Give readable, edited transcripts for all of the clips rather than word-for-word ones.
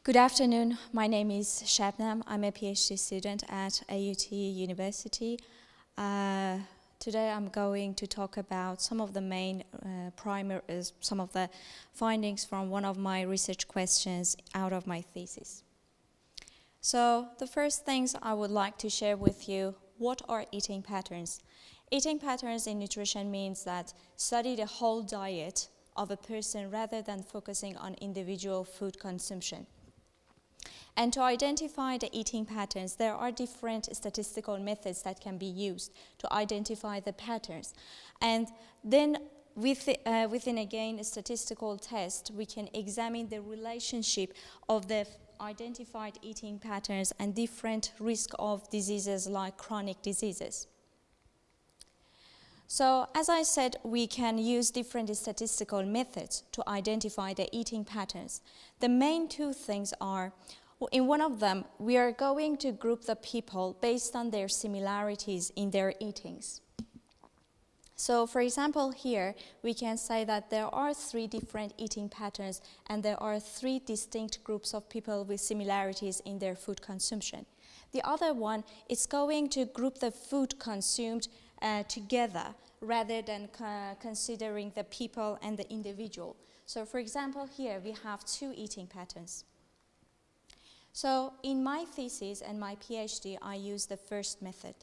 Good afternoon. My name is Shabnam. I'm a PhD student at AUT University. Today I'm going to talk about some of the main some of the findings from one of my research questions out of my thesis. So the first things I would like to share with you, what are eating patterns? Eating patterns in nutrition means that study the whole diet of a person rather than focusing on individual food consumption. And to identify the eating patterns, there are different statistical methods that can be used to identify the patterns. And then within again a statistical test, we can examine the relationship of the identified eating patterns and different risk of diseases like chronic diseases. So, as I said, we can use different statistical methods to identify the eating patterns. The main two things are, in one of them, we are going to group the people based on their similarities in their eatings. So, for example, here we can say that there are 3 different eating patterns and there are 3 distinct groups of people with similarities in their food consumption. The other one is going to group the food consumed together rather than considering the people and the individual. So, for example, here we have 2 eating patterns. So, in my thesis and my PhD, I use the first method.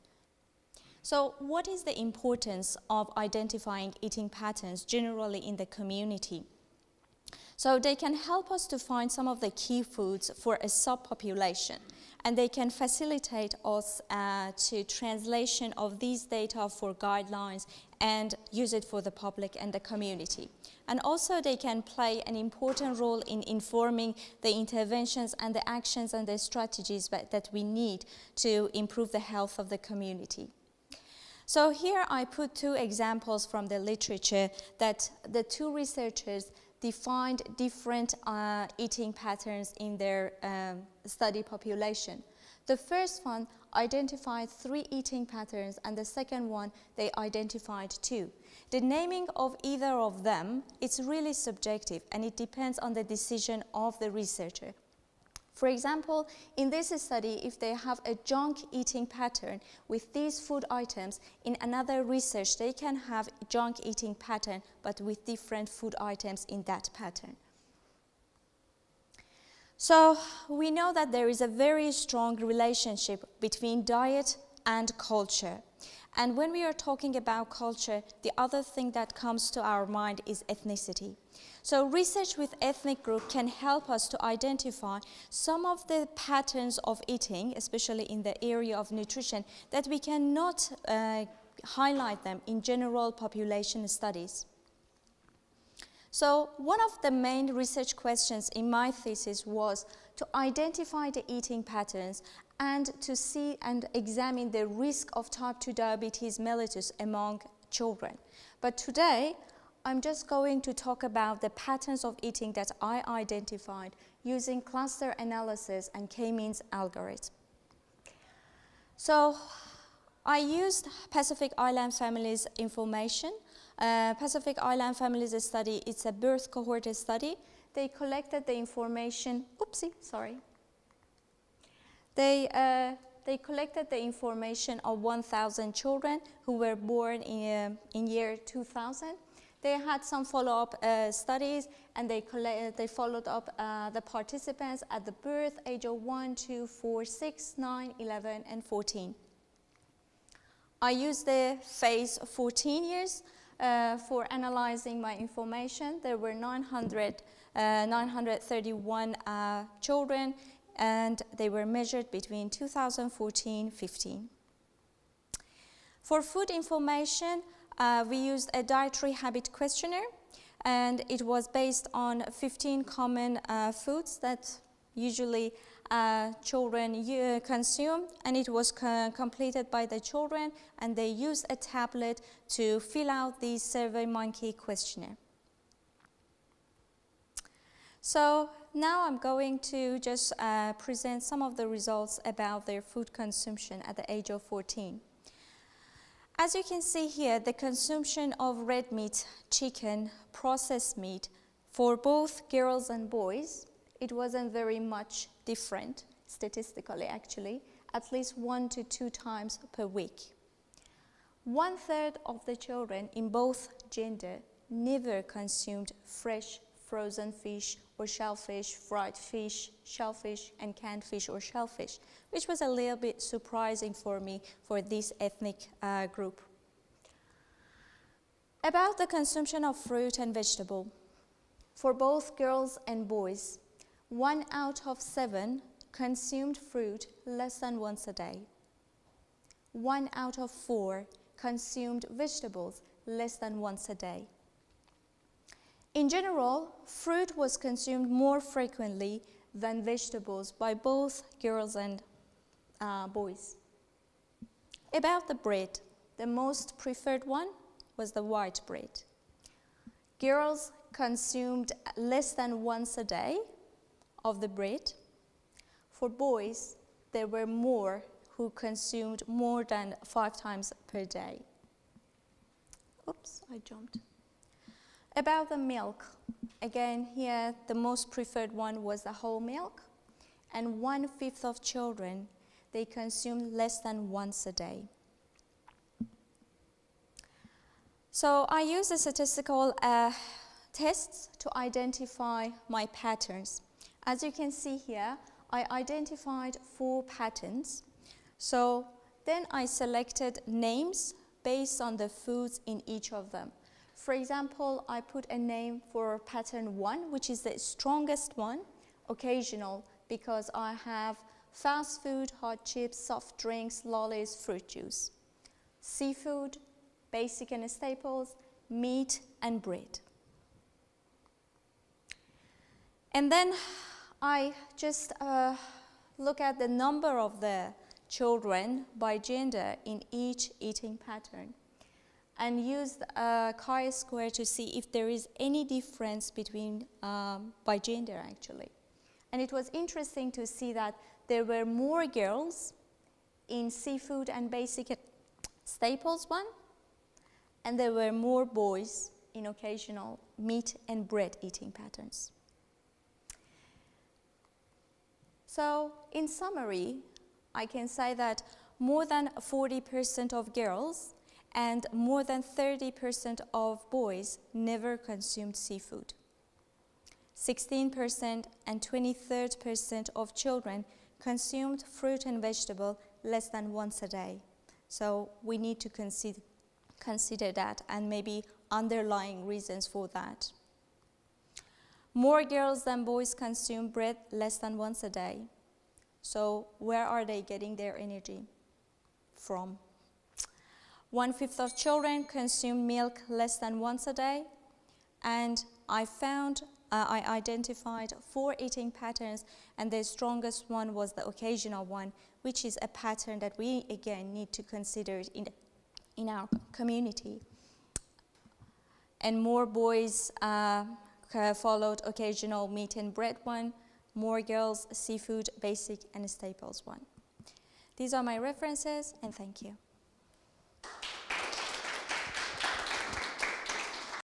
So, what is the importance of identifying eating patterns generally in the community? So, they can help us to find some of the key foods for a subpopulation, and they can facilitate us to translation of these data for guidelines and use it for the public and the community. And also they can play an important role in informing the interventions and the actions and the strategies that we need to improve the health of the community. So here I put 2 examples from the literature that the 2 researchers defined different eating patterns in their study population. The first one identified 3 eating patterns, and the second one, they identified 2. The naming of either of them, it's really subjective, and it depends on the decision of the researcher. For example, in this study, if they have a junk eating pattern with these food items, in another research they can have junk eating pattern but with different food items in that pattern. So we know that there is a very strong relationship between diet and culture. And when we are talking about culture, the other thing that comes to our mind is ethnicity. So research with ethnic group can help us to identify some of the patterns of eating, especially in the area of nutrition, that we cannot highlight them in general population studies. So one of the main research questions in my thesis was to identify the eating patterns and to see and examine the risk of type 2 diabetes mellitus among children. But today, I'm just going to talk about the patterns of eating that I identified using cluster analysis and k-means algorithm. So I used Pacific Island families information. Pacific Island families study, it's a birth cohort study. They collected the information, They collected the information of 1,000 children who were born in year 2000. They had some follow-up studies, and they followed up the participants at the birth age of 1, 2, 4, 6, 9, 11, and 14. I used the phase 14 years for analyzing my information. There were 931 children, and they were measured between 2014-15. For food information, we used a dietary habit questionnaire, and it was based on 15 common foods that usually children consume, and it was completed by the children, and they used a tablet to fill out the SurveyMonkey questionnaire. So now I'm going to just present some of the results about their food consumption at the age of 14. As you can see here, the consumption of red meat, chicken, processed meat for both girls and boys it wasn't very much different, statistically actually, at least 1 to 2 times per week. 1/3 of the children in both gender never consumed fresh frozen fish or shellfish, fried fish, shellfish, and canned fish or shellfish, which was a little bit surprising for me for this ethnic group. About the consumption of fruit and vegetable. For both girls and boys, 1 out of 7 consumed fruit less than once a day. 1 out of 4 consumed vegetables less than once a day. In general, fruit was consumed more frequently than vegetables by both girls and boys. About the bread, the most preferred one was the white bread. Girls consumed less than once a day of the bread. For boys, there were more who consumed more than 5 times per day. Oops, I jumped. About the milk, again here the most preferred one was the whole milk, and 1/5 of children, they consumed less than once a day. So I use the statistical tests to identify my patterns. As you can see here, I identified 4 patterns. So then I selected names based on the foods in each of them. For example, I put a name for pattern 1, which is the strongest one, occasional, because I have fast food, hot chips, soft drinks, lollies, fruit juice. Seafood, basic and staples, meat and bread. And then I just look at the number of the children by gender in each eating pattern and use a chi-square to see if there is any difference between by gender actually. And it was interesting to see that there were more girls in seafood and basic staples one, and there were more boys in occasional meat and bread eating patterns. So in summary, I can say that more than 40% of girls and more than 30% of boys never consumed seafood. 16% and 23% of children consumed fruit and vegetable less than once a day. So we need to consider that and maybe underlying reasons for that. More girls than boys consume bread less than once a day. So where are they getting their energy from? 1/5 of children consume milk less than once a day, and I identified 4 eating patterns, and the strongest one was the occasional one, which is a pattern that we again need to consider in our community. And more boys followed occasional meat and bread one, more girls seafood, basic and staples one. These are my references, and thank you.